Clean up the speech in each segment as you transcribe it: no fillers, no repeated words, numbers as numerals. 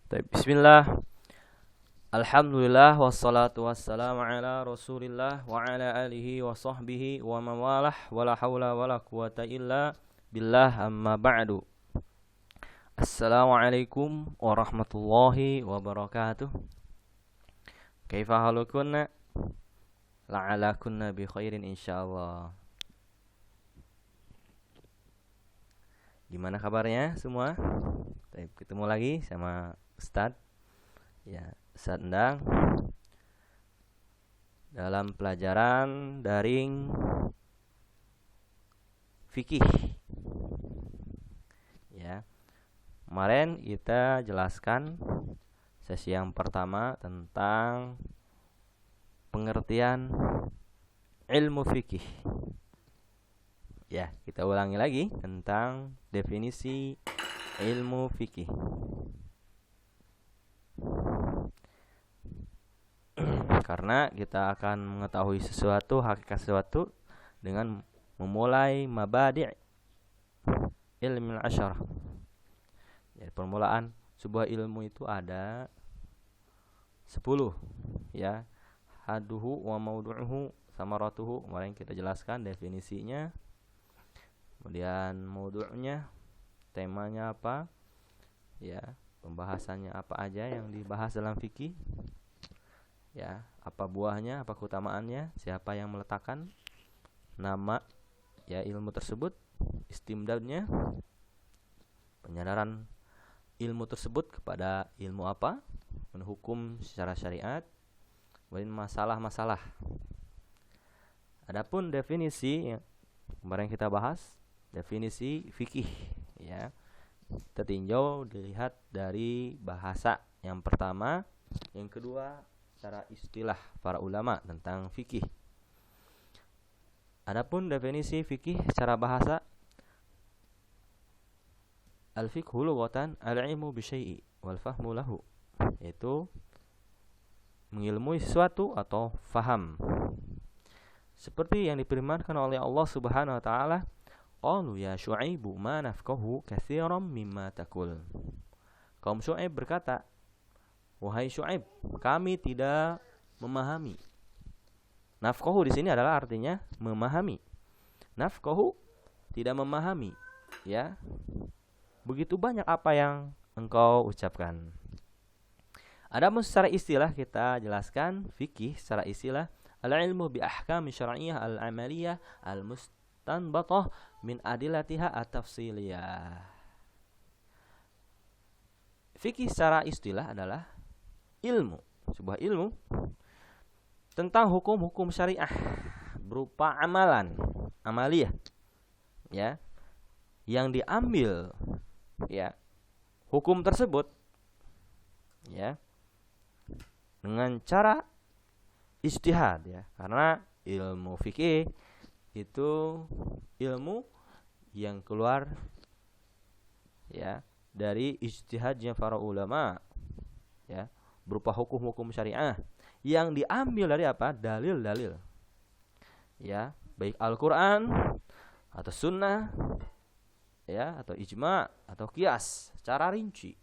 Bismillah, Alhamdulillah, wassalatu wassalamu ala rasulillah wa ala alihi wa sahbihi wa mawalah wa la hawla wa la quwata illa billah amma ba'du. Assalamualaikum warahmatullahi wabarakatuh. Kaifa halukunna? La'ala kunna bi khairin insyaallah. Gimana kabarnya semua? Ketemu lagi sama Ustadz. Ya, Ustadz Endang dalam pelajaran daring fikih. Ya, kemarin kita jelaskan sesi yang pertama tentang pengertian ilmu fikih. Ya, kita ulangi lagi tentang definisi ilmu fikih. Karena kita akan mengetahui sesuatu, hakikat sesuatu dengan memulai mabadi' ilmu al-asyarah. Ya, permulaan sebuah ilmu itu ada 10, ya. Haduhu wa maudu'uhu samaratuhu, kemarin kita jelaskan definisinya. Kemudian maudu'nya, temanya apa? Ya, pembahasannya apa aja yang dibahas dalam fikih. Ya, apa buahnya, apa keutamaannya, siapa yang meletakkan nama ya ilmu tersebut, istimdadnya, penyadaran ilmu tersebut kepada ilmu apa, menghukum secara syariat, kemudian masalah-masalah. Adapun definisi yang kemarin kita bahas, definisi fikih, ya, kita tinjau dilihat dari bahasa yang pertama, yang kedua secara istilah para ulama tentang fikih. Adapun definisi fikih secara bahasa, al-fiqhu lughatan al-ilmu bi syai'i wal fahmu lahu, yaitu mengilmui sesuatu atau faham. Seperti yang difirmankan oleh Allah Subhanahu wa taala, qalu ya Syu'aibu ma nafqahu katsiran mimma taqul. Kaum Syu'aib berkata, wahai Syu'aib, kami tidak memahami. Nafqahu di sini adalah artinya memahami. Nafqahu tidak memahami, ya. Begitu banyak apa yang engkau ucapkan. Adapun secara istilah kita jelaskan fikih secara istilah al-ilmu bi ahkam syar'iyyah al-amaliyah al-mustanbatah min adillatiha at-tafsiliyah. Fikih secara istilah adalah ilmu, sebuah ilmu tentang hukum-hukum syariah berupa amalan, amaliyah, ya, yang diambil, ya, hukum tersebut, ya, dengan cara ijtihad, ya, karena ilmu fikih itu ilmu yang keluar, ya, dari ijtihadnya para ulama, ya, berupa hukum-hukum syariah yang diambil dari apa? Dalil-dalil, ya, baik Al-Quran atau Sunnah, ya, atau ijma atau qiyas secara rinci.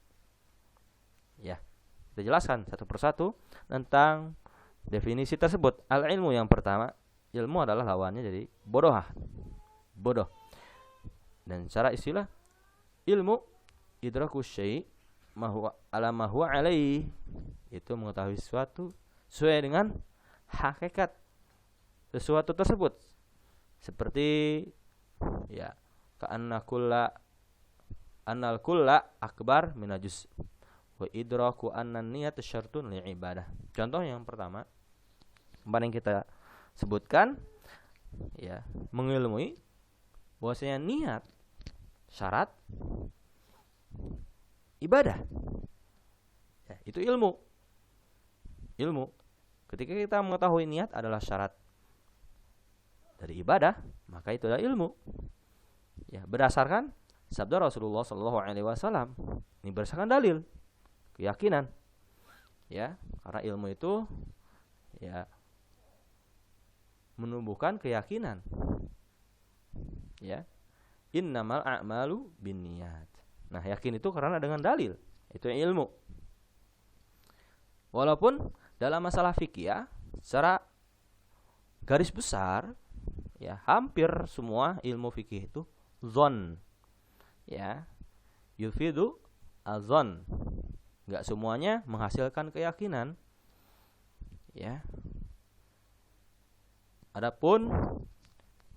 Ya, kita jelaskan satu persatu tentang definisi tersebut. Al-ilmu yang pertama, ilmu adalah lawannya jadi bodoh. Dan secara istilah ilmu idrakus syai' ma huwa ala ma huwa alaihi, itu mengetahui sesuatu sesuai dengan hakikat sesuatu tersebut. Seperti, ya, ka'anna annal kulla akbar minajus wa idraku anna niyat syartun li ibadah. Contoh yang pertama kemarin kita sebutkan, ya, mengilmui bahwasanya niat syarat ibadah, ya, itu ilmu. Ketika kita mengetahui niat adalah syarat dari ibadah, maka itu adalah ilmu, ya, berdasarkan sabda Rasulullah Shallallahu Alaihi Wasallam. Ini berdasarkan dalil, keyakinan, ya, karena ilmu itu, ya, menumbuhkan keyakinan, ya. Innamal a'malu binniyat. Nah, yakin itu karena dengan dalil, itu ilmu. Walaupun dalam masalah fikih ya, secara garis besar ya hampir semua ilmu fikih itu zon ya, yufidu azon. Enggak semuanya menghasilkan keyakinan ya. Adapun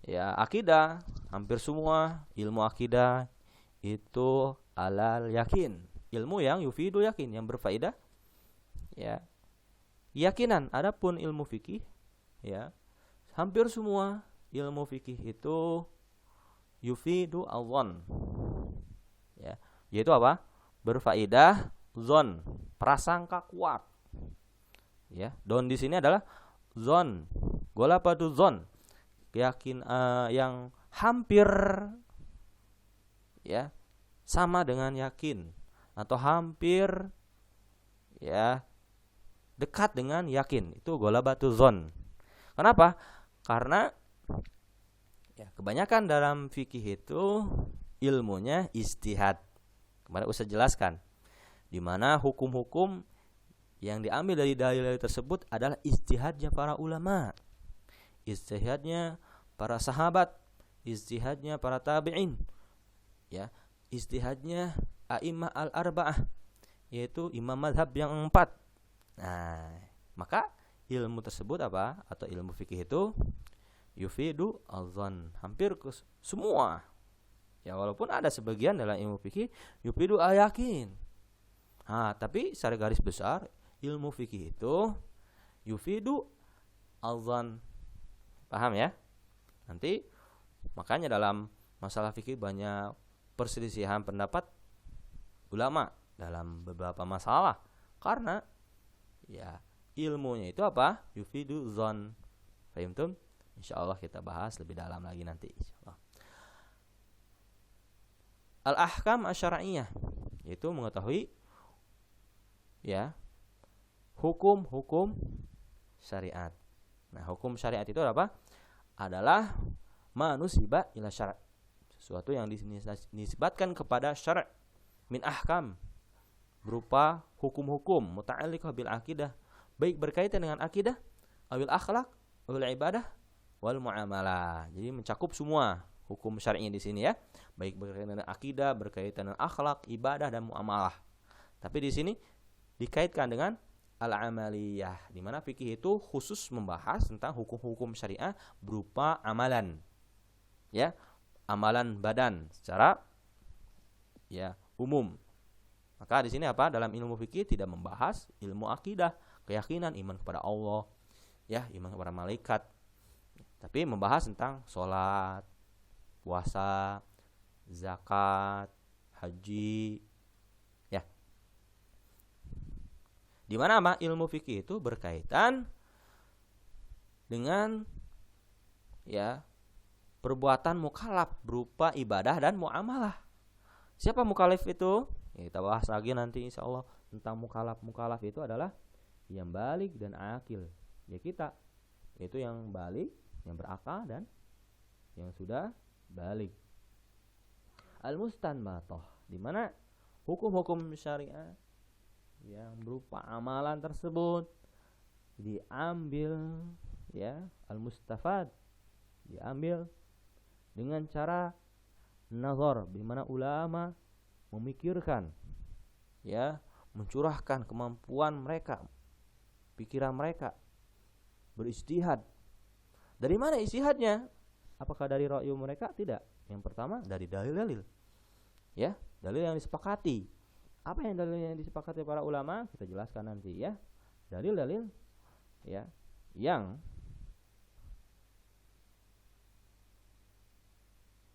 ya akidah, hampir semua ilmu akidah itu alal yakin, ilmu yang yufidu yakin, yang berfaedah ya keyakinan. Adapun ilmu fikih ya hampir semua ilmu fikih itu yufidu awon ya, yaitu apa? Berfaedah zon, prasangka kuat ya. Don di sini adalah zon, golapatu zon, keyakin yang hampir ya sama dengan yakin atau hampir ya dekat dengan yakin, itu golabatu zon. Kenapa? Karena ya kebanyakan dalam fikih itu ilmunya ijtihad. Kemarin Ustaz jelaskan di mana hukum-hukum yang diambil dari dalil tersebut adalah ijtihadnya para ulama, ijtihadnya para sahabat, ijtihadnya para tabi'in ya, ijtihadnya a'immah al-arba'ah, yaitu imam mazhab yang 4. Nah, maka ilmu tersebut apa? Atau ilmu fikih itu yufidu al-zan, hampir ke semua. Ya walaupun ada sebagian dalam ilmu fikih yufidu al-yakin. Tapi secara garis besar ilmu fikih itu yufidu al-zan. Paham ya? Nanti makanya dalam masalah fikih banyak perselisihan pendapat ulama dalam beberapa masalah, karena ya ilmunya itu apa? Yufidu zon. Fahimtum? Insyaallah kita bahas lebih dalam lagi nanti insyaallah. Al-ahkam asy-syar'iyyah, yaitu mengetahui ya hukum-hukum syariat. Nah, hukum syariat itu apa? Adalah manusiba ila syara', sesuatu yang dinisbatkan kepada syara', min ahkam, berupa hukum-hukum muta'alliqah bil akidah, baik berkaitan dengan akidah, awil akhlak, awil ibadah, wal muamalah. Jadi mencakup semua hukum syar'i di sini ya, baik berkaitan dengan akidah, berkaitan dengan akhlak, ibadah dan muamalah. Tapi di sini dikaitkan dengan al-amaliyah, di mana fikih itu khusus membahas tentang hukum-hukum syariah berupa amalan. Ya, amalan badan secara ya umum. Maka di sini apa? Dalam ilmu fikih tidak membahas ilmu akidah, keyakinan, iman kepada Allah, ya, iman kepada malaikat. Tapi membahas tentang sholat, puasa, zakat, haji, ya. Di mana ilmu fikih itu berkaitan dengan ya perbuatan mukallaf berupa ibadah dan muamalah. Siapa mukallaf itu? Ya, kita bahas lagi nanti insyaallah tentang mukallaf. Mukallaf itu adalah yang baligh dan akil. Ya kita, itu yang baligh, yang berakal dan yang sudah baligh. Al-mustanbatah, di mana hukum-hukum syariat yang berupa amalan tersebut diambil ya, al-mustafad, diambil dengan cara nazar, di mana ulama memikirkan ya, mencurahkan kemampuan mereka, pikiran mereka, berijtihad. Dari mana ijtihadnya? Apakah dari ra'yu mereka? Tidak. Yang pertama dari dalil-dalil. Ya, dalil yang disepakati. Apa yang dalil yang disepakati para ulama? Kita jelaskan nanti ya. Dalil-dalil ya yang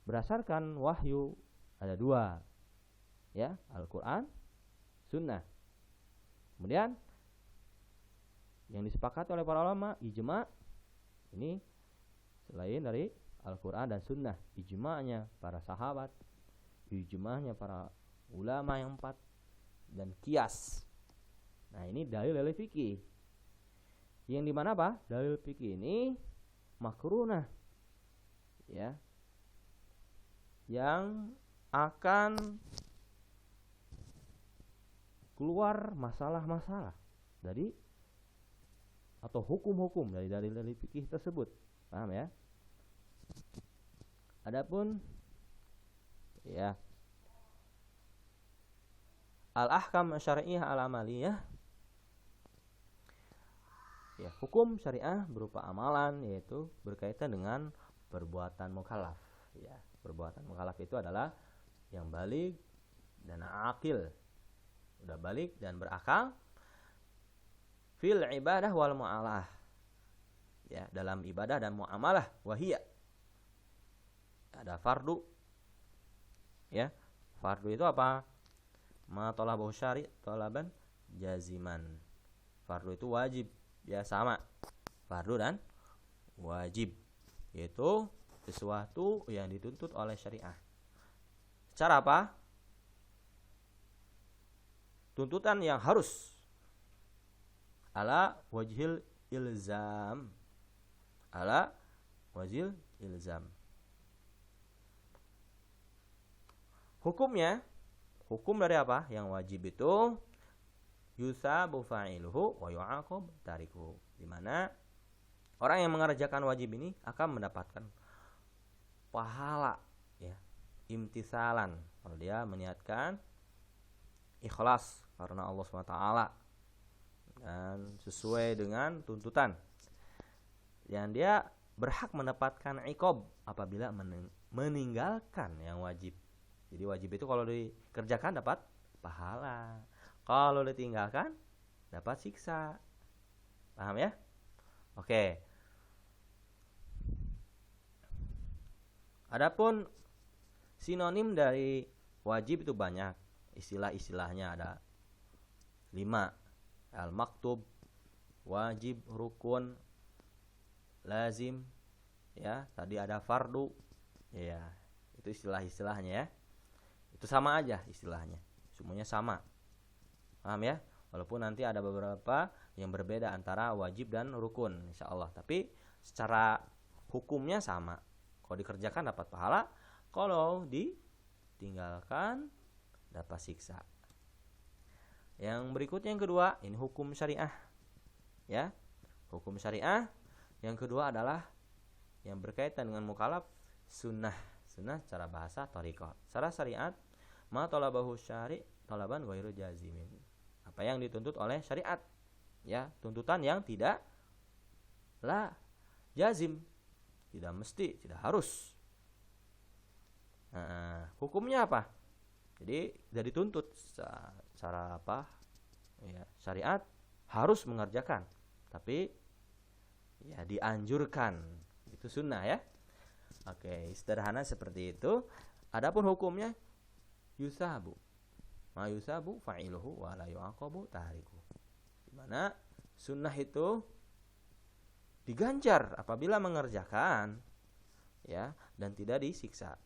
berdasarkan wahyu ada 2. Ya, Al-Qur'an, Sunnah. Kemudian yang disepakati oleh para ulama ijma', ini selain dari Al-Quran dan Sunnah, ijma'nya para sahabat, ijma'nya para ulama yang 4, dan qiyas. Nah ini dalil-dalil fikih, yang dimana apa? Dalil fikih ini makrunah ya, yang akan keluar masalah-masalah dari atau hukum-hukum dari dalil-dalil fikih tersebut. Paham ya? Adapun ya al-ahkam syar'iyyah al-amaliyah, ya hukum syariah berupa amalan, yaitu berkaitan dengan perbuatan mukallaf. Ya, perbuatan mukallaf itu adalah yang baligh dan aqil, udah baligh dan berakal, fil ibadah wal mu'amalah, ya dalam ibadah dan muamalah, wahiyya ada fardu, ya fardu itu apa? Ma talabahu syari' talaban jaziman. Fardu itu wajib, ya sama fardu dan wajib, yaitu sesuatu yang dituntut oleh syariah. Secara apa? Tuntutan yang harus, ala wajhil ilzam, ala wajhil ilzam. Hukumnya, hukum dari apa? Yang wajib itu yusabu fa'iluhu wa yu'aqab tarikuhu, di mana orang yang mengerjakan wajib ini akan mendapatkan pahala, ya, imtisalan, kalau dia meniatkan ikhlas karena Allah SWT dan sesuai dengan tuntutan. Yang dia berhak mendapatkan iqab apabila meninggalkan yang wajib. Jadi wajib itu kalau dikerjakan dapat pahala, kalau ditinggalkan dapat siksa. Paham ya? Oke. Adapun sinonim dari wajib itu banyak. Istilah-istilahnya ada 5. Al-maktub, wajib, rukun, lazim, ya. Tadi ada fardu. Ya, itu istilah-istilahnya ya. Itu sama aja istilahnya. Semuanya sama. Paham ya? Walaupun nanti ada beberapa yang berbeda antara wajib dan rukun insyaallah, tapi secara hukumnya sama. Kalau dikerjakan dapat pahala, kalau ditinggalkan dapat siksa. Yang berikutnya yang kedua, ini hukum syariah. Ya. Hukum syariah yang kedua adalah yang berkaitan dengan mukallaf, sunnah. Sunnah secara bahasa thariqah. Secara syariat, ma talabahu syari' talaban ghairu jazimin. Apa yang dituntut oleh syariat, ya, tuntutan yang tidak la jazim, tidak mesti, tidak harus. Nah, hukumnya apa? Jadi tidak dituntut secara apa? Ya, syariat harus mengerjakan, tapi ya dianjurkan. Itu sunnah ya. Oke, sederhana seperti itu. Adapun hukumnya yusabu, ma yusabu fa'iluhu wa la yu'aqabu tahriku. Di mana sunnah itu diganjar apabila mengerjakan, ya, dan tidak disiksa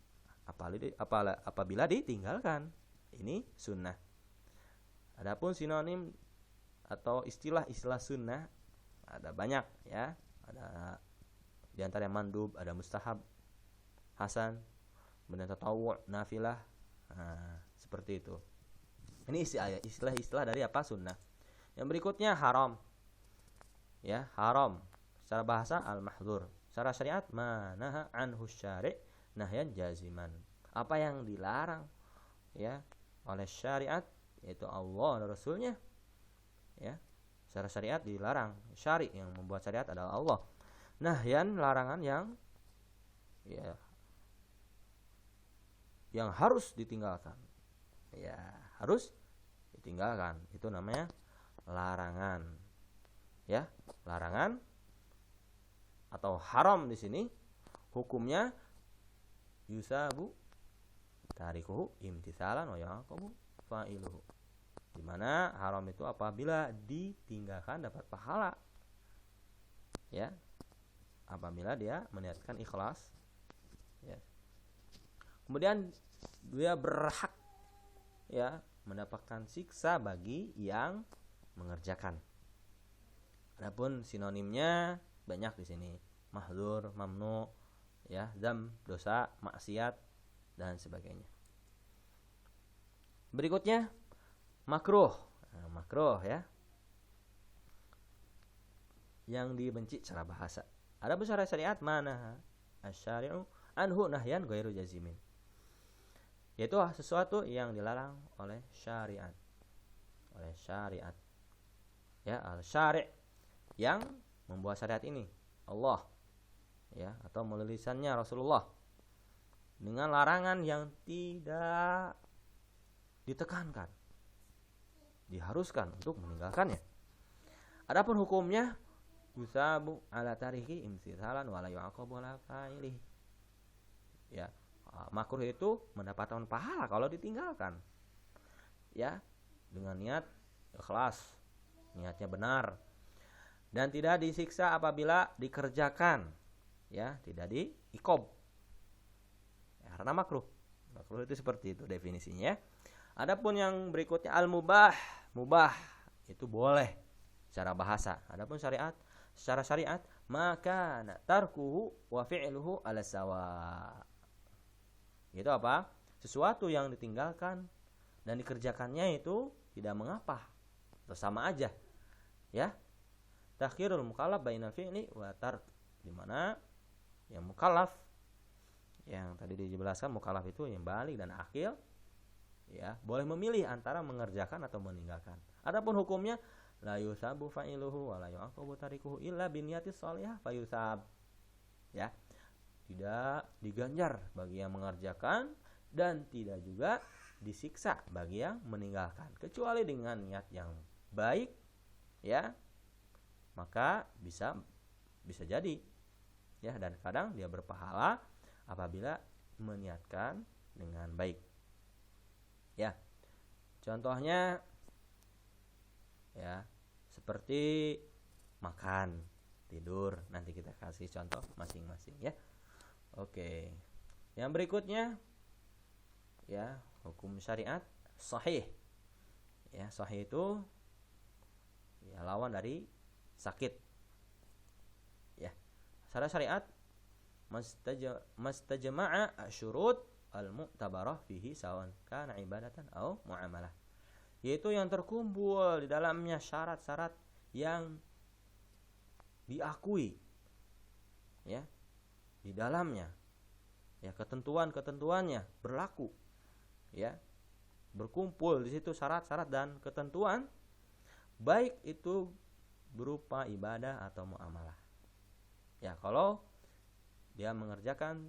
apabila ditinggalkan. Ini sunnah. Adapun sinonim atau istilah-istilah sunnah ada banyak ya. Ada di antara yang mandub, ada mustahab, hasan, kemudian tatawwu', nafilah. Nah, seperti itu. Ini istilah-istilah dari apa? Sunnah. Yang berikutnya haram. Ya, haram. Secara bahasa al-mahdzur. Secara syariat manaha anhu syari' nahyan jaziman. Apa yang dilarang ya oleh syariat, yaitu Allah dan Rasulnya. Ya. Secara syariat dilarang. Syari' yang membuat syariat adalah Allah. Nahyan, larangan yang ya yang harus ditinggalkan. Ya, harus ditinggalkan. Itu namanya larangan. Ya, larangan atau haram di sini hukumnya yusabu tarikuhu imtisalan wa yaqabu fa'iluhu. Di mana haram itu apabila ditinggalkan dapat pahala. Ya. Apabila dia meniatkan ikhlas. Ya. Kemudian dia berhak ya mendapatkan siksa bagi yang mengerjakan. Adapun sinonimnya banyak di sini. Mahdzur, mamnu, ya, dzam, dosa, maksiat dan sebagainya. Berikutnya makruh. Nah, makruh ya. yang dibenci secara bahasa. Adapun secara syariat mana asyari'u anhu nahyan ghairu jazimin, yaitu sesuatu yang dilarang oleh syariat. Ya, al-syari' yang membuat syariat ini Allah, ya, atau melalui lisannya Rasulullah, dengan larangan yang tidak ditekankan, diharuskan untuk meninggalkannya. Adapun hukumnya yusabu ala tariki imtithalan wa la yu'aqabu ala fa'ilihi. Ya, makruh itu mendapatkan pahala kalau ditinggalkan. Ya, dengan niat ikhlas, niatnya benar, dan tidak disiksa apabila dikerjakan. Ya, tidak diiqab. Ya, karena makruh. Makruh itu seperti itu definisinya. Adapun yang berikutnya al-mubah, mubah itu boleh secara bahasa. Adapun syariat, secara syariat, maka tarkuhu wa fi'luhu ala sawa. Itu apa? Sesuatu yang ditinggalkan dan dikerjakannya itu tidak mengapa, atau sama aja. Ya. Takhirul mukallaf bainal fi'li wa tark, di mana yang mukallaf, yang tadi dijelaskan mukallaf itu yang baligh dan akil, ya, boleh memilih antara mengerjakan atau meninggalkan. Adapun hukumnya la yusabu fa'iluhu wa la yu'aqabu tarikuhu illa binniyatis shalihah fayusab. Ya. Tidak diganjar bagi yang mengerjakan dan tidak juga disiksa bagi yang meninggalkan, kecuali dengan niat yang baik, ya, maka bisa jadi, ya, dan kadang dia berpahala apabila meniatkan dengan baik. Ya, contohnya, ya, seperti makan, tidur. Nanti kita kasih contoh masing-masing, ya. Oke. Yang berikutnya, ya, hukum syariat sahih. Ya, sahih itu ya lawan dari sakit. Ya. Secara syariat mastajma'a syurut al-mu'tabarah fihi sawan kana ibadatan au muamalah. Yaitu yang terkumpul di dalamnya syarat-syarat yang diakui, ya, di dalamnya, ya, ketentuan-ketentuannya berlaku, ya, berkumpul di situ syarat-syarat dan ketentuan, baik itu berupa ibadah atau muamalah. Ya, kalau dia mengerjakan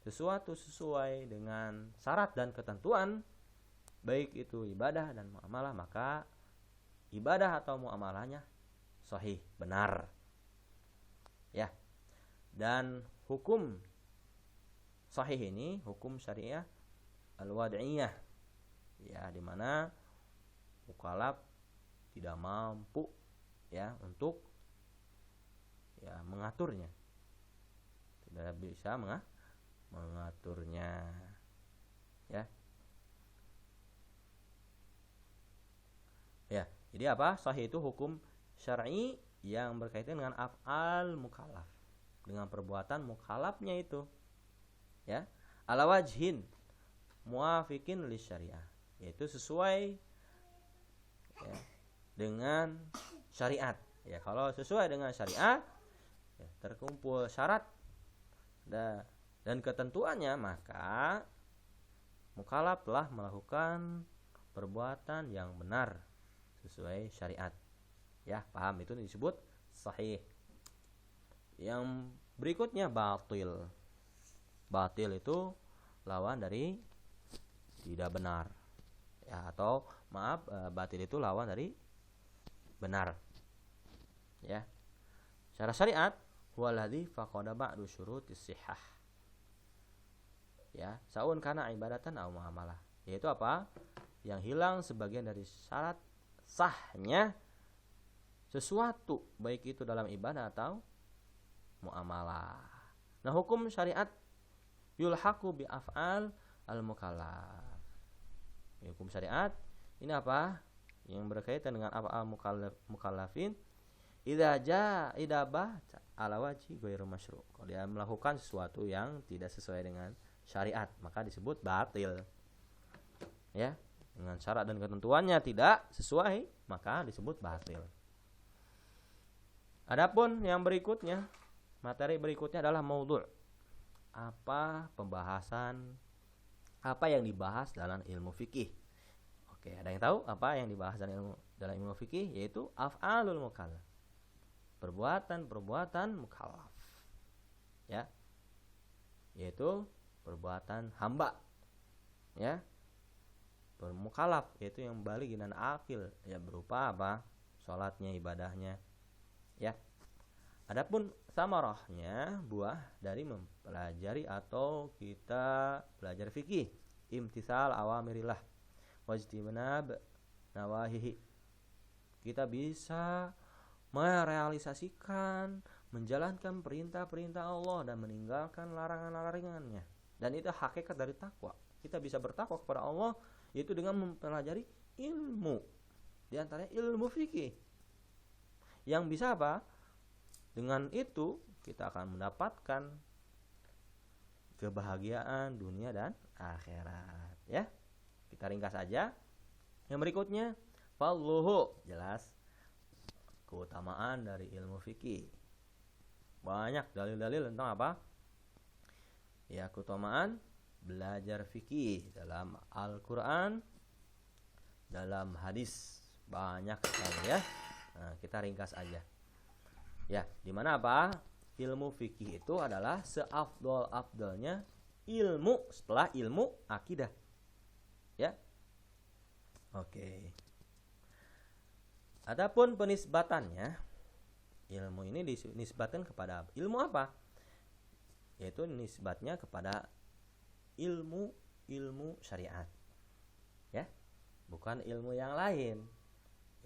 sesuatu sesuai dengan syarat dan ketentuan, baik itu ibadah dan muamalah, maka ibadah atau muamalahnya sahih, benar. Ya. Dan hukum sahih ini hukum syariah al-wad'iyah, ya, di mana mukallaf tidak mampu, ya, untuk, ya, mengaturnya, tidak bisa mengaturnya, ya. Ya, jadi apa? Sahih itu hukum syar'i yang berkaitan dengan af'al mukallaf, dengan perbuatan mukallafnya itu, ya, ala wajhin muafiqin li syariah, yaitu sesuai, ya, dengan syariat. Ya, kalau sesuai dengan syariat, ya, terkumpul syarat dan ketentuannya, maka mukallaf telah melakukan perbuatan yang benar sesuai syariat. Ya, paham, itu disebut sahih. Yang berikutnya batil. Batil itu lawan dari tidak benar. Ya, atau maaf, batil itu lawan dari benar. Ya. Secara syariat, huwaladzi faqada ba'du syurutis shihah. Ya, saun kana ibadatan aw muamalah. Yaitu apa? Yang hilang sebagian dari syarat sahnya sesuatu, baik itu dalam ibadah atau muamalah. Nah, hukum syariat yulhaqu bi af'al al-mukallaf. Hukum syariat ini apa? Yang berkaitan dengan af'al mukallafin idza ba ala wajhi ghairu masyru'. Kalau dia melakukan sesuatu yang tidak sesuai dengan syariat, maka disebut batil. Ya, dengan syarat dan ketentuannya tidak sesuai, maka disebut batil. Adapun yang berikutnya, materi berikutnya adalah maudhu'. Apa pembahasan, apa yang dibahas dalam ilmu fikih? Oke, ada yang tahu apa yang dibahas dalam ilmu fikih? Yaitu af'alul mukallaf. Perbuatan mukallaf. Ya. Yaitu perbuatan hamba. Ya. Bermukallaf, yaitu yang baligh dan akil, ya, berupa apa? Salatnya, ibadahnya. Ya. Adapun samarahnya, buah dari mempelajari atau kita belajar fikih, imtisal awamirillah wajtinab nawahihi. Kita bisa merealisasikan, menjalankan perintah-perintah Allah dan meninggalkan larangan-larangannya. Dan itu hakikat dari takwa. Kita bisa bertakwa kepada Allah yaitu dengan mempelajari ilmu, di antaranya ilmu fikih. Yang bisa apa? Dengan itu kita akan mendapatkan kebahagiaan dunia dan akhirat, ya. Kita ringkas saja. Yang berikutnya, fadluhu, jelas keutamaan dari ilmu fikih. Banyak dalil-dalil tentang apa? Ya, keutamaan belajar fikih dalam Al-Qur'an, dalam hadis, banyak sekali, ya. Nah, kita ringkas aja. Ya, dimana apa? Ilmu fikih itu adalah seafdol-afdolnya ilmu setelah ilmu akidah. Ya. Oke. Adapun penisbatannya, ilmu ini dinisbatkan kepada ilmu apa? Yaitu nisbatnya kepada ilmu syariat. Ya. Bukan ilmu yang lain.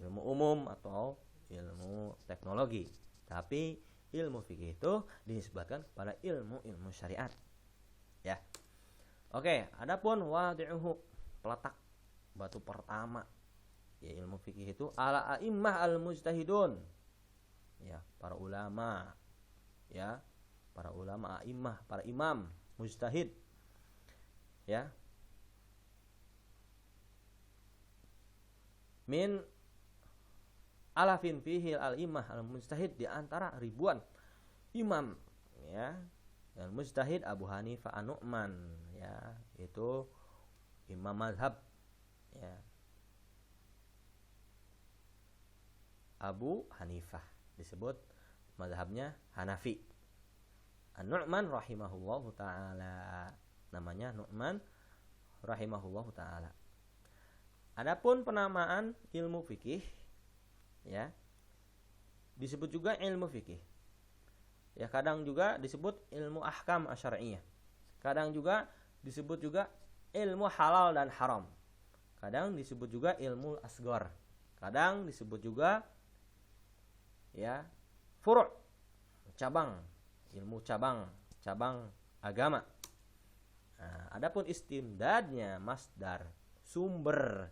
Ilmu umum atau ilmu teknologi. Tapi ilmu fikih itu dinisbatkan kepada ilmu syariat. Ya. Oke, adapun wadi'uhu, peletak batu pertama, ya, ilmu fikih itu ala a'immah al-mujtahidun. Ya, para ulama. Ya, para ulama a'immah, para imam mujtahid. Ya. Min alafin fihi al-imah al-mujtahid, di antara ribuan imam, ya. Yang mujtahid Abu Hanifah An-Nu'man, ya, itu imam mazhab, ya. Abu Hanifah disebut mazhabnya Hanafi. An-Nu'man rahimahullahu taala, namanya Nu'man rahimahullahu taala. Adapun penamaan ilmu fikih, ya, disebut juga ilmu fikih. Ya, kadang juga disebut ilmu ahkam asyariyah. Kadang juga disebut juga ilmu halal dan haram. Kadang disebut juga ilmu asghar. Kadang disebut juga, ya, furu', cabang, ilmu cabang agama. Nah, adapun istimdadnya, masdar, sumber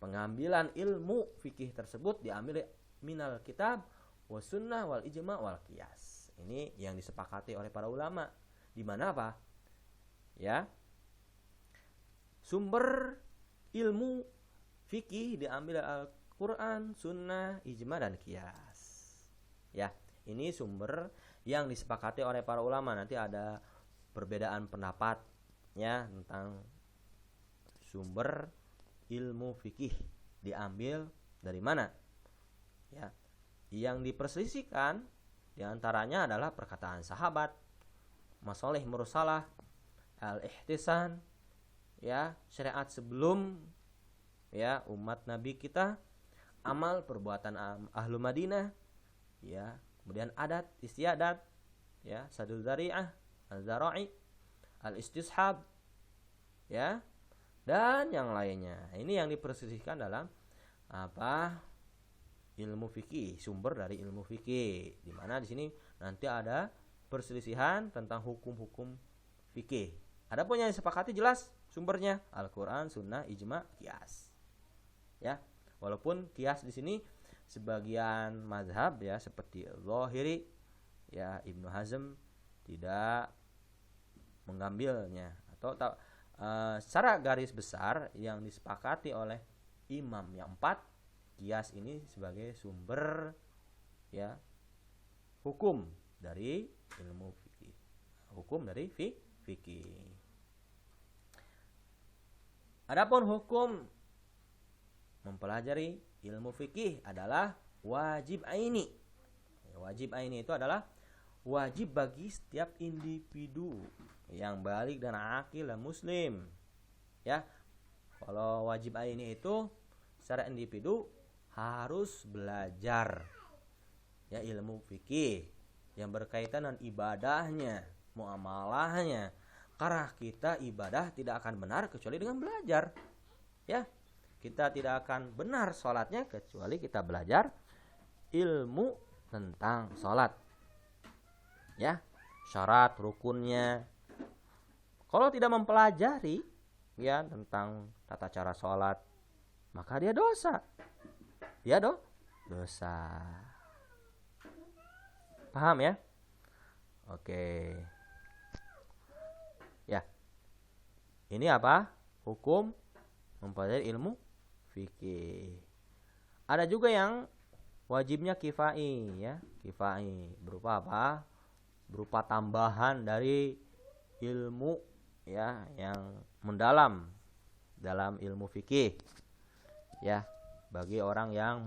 pengambilan ilmu fikih tersebut diambil minal kitab wa sunnah wal ijma' wal qiyas. Ini yang disepakati oleh para ulama. Di mana apa? Ya. Sumber ilmu fikih diambil dari Al-Qur'an, sunnah, ijma' dan qiyas. Ya, ini sumber yang disepakati oleh para ulama. Nanti ada perbedaan pendapat, ya, tentang sumber ilmu fikih diambil dari mana, ya. Yang diperselisihkan diantaranya adalah perkataan sahabat, masalih mursalah, al-ihtisan, ya, syariat sebelum, ya, umat Nabi kita, amal perbuatan ahlu Madinah, ya, kemudian adat istiadat, ya, sadul dzari'ah, al-dzara'i, al-istishab, ya, dan yang lainnya. Ini yang diperselisihkan dalam apa? Ilmu fikih, sumber dari ilmu fikih. Di mana di sini nanti ada perselisihan tentang hukum-hukum fikih. Adapun yang disepakati jelas sumbernya Al-Qur'an, sunnah, ijma', qiyas. Ya, walaupun qiyas di sini sebagian mazhab, ya, seperti Zahiri, ya, Ibnu Hazm tidak mengambilnya, atau secara garis besar yang disepakati oleh imam yang 4, qiyas ini sebagai sumber, ya, hukum dari ilmu fikih. Hukum dari fikih. Adapun hukum mempelajari ilmu fikih adalah wajib aini. Wajib aini itu adalah wajib bagi setiap individu yang balik dan akil dan muslim. Ya, kalau wajib aini itu secara individu harus belajar ya ilmu fikih yang berkaitan dengan ibadahnya, muamalahnya. Karena kita ibadah tidak akan benar kecuali dengan belajar. Ya, kita tidak akan benar sholatnya kecuali kita belajar ilmu tentang sholat. Ya, syarat rukunnya. Kalau tidak mempelajari ya tentang tata cara sholat, maka dia dosa. Dia dosa. Paham ya? Oke. Ya. Ini apa? Hukum mempelajari ilmu fikih. Ada juga yang wajibnya kifai ya. Kifai berupa apa? Berupa tambahan dari ilmu ya yang mendalam dalam ilmu fikih. Ya, bagi orang yang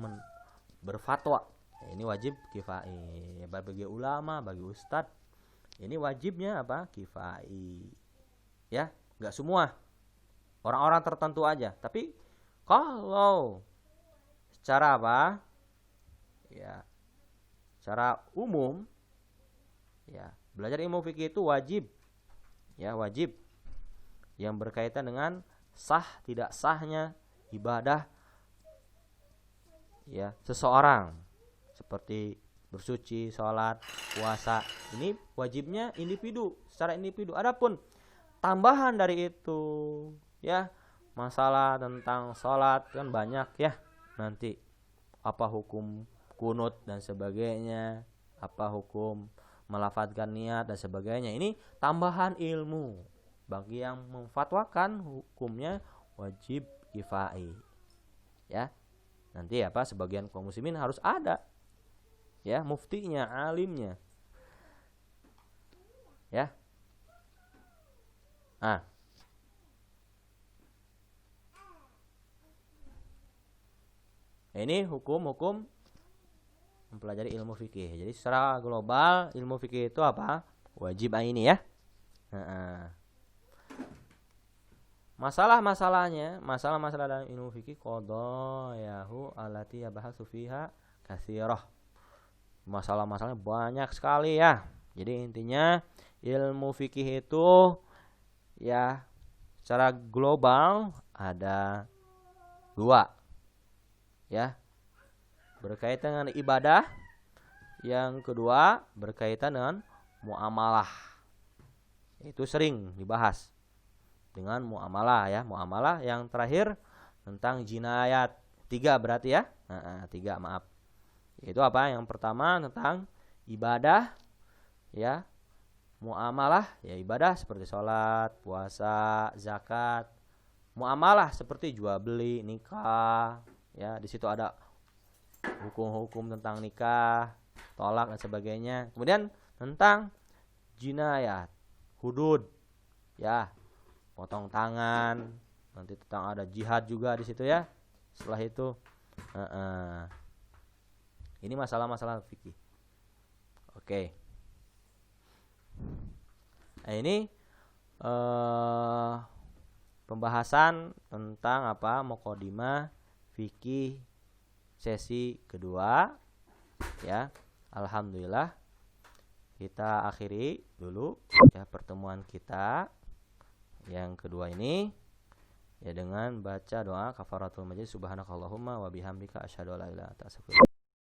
berfatwa. Ini wajib kifai. Bagi ulama, bagi ustadz, ini wajibnya apa? Kifai. Ya, enggak semua. Orang-orang tertentu aja. Tapi kalau secara apa? Ya, secara umum ya, belajar ilmu fikih itu wajib. Ya, wajib. Yang berkaitan dengan sah tidak sahnya ibadah ya seseorang, seperti bersuci, sholat, puasa. Ini wajibnya individu, secara individu. Adapun tambahan dari itu ya, masalah tentang sholat kan banyak ya. Nanti apa hukum kunut dan sebagainya, apa hukum melafadzkan niat dan sebagainya. Ini tambahan ilmu. Bagi yang memfatwakan hukumnya wajib kifai. Ya. Nanti apa sebagian kaum muslimin harus ada ya muftinya, alimnya. Ya. Ini hukum-hukum mempelajari ilmu fikih. Jadi secara global ilmu fikih itu apa? Wajib aini ya. Masalah-masalahnya, masalah-masalah dalam ilmu fikih qadhayahu allati yabahatsu fiha katsirah. Masalah-masalahnya banyak sekali ya. Jadi intinya ilmu fikih itu ya secara global ada 2. Ya. Berkaitan dengan ibadah. Yang kedua berkaitan dengan muamalah. Itu sering dibahas. Dengan muamalah ya, muamalah. Yang terakhir tentang jinayat. 3 berarti ya. 3 maaf. Itu apa? Yang pertama tentang ibadah ya. Muamalah ya ibadah seperti sholat, puasa, zakat. Muamalah seperti jual beli, nikah ya. Di situ ada hukum-hukum tentang nikah, tolak dan sebagainya. Kemudian tentang jinayat, hudud ya. Potong tangan, nanti tentang ada jihad juga di situ ya. Setelah itu, ini masalah-masalah fikih. Oke. Nah, ini pembahasan tentang apa? Muqaddimah fikih sesi kedua. Ya, alhamdulillah kita akhiri dulu ya pertemuan kita yang kedua ini ya dengan baca doa kafaratul majlis subhanakallahumma wa bihamdika asyhadu an la ilaha illa anta astaghfiruka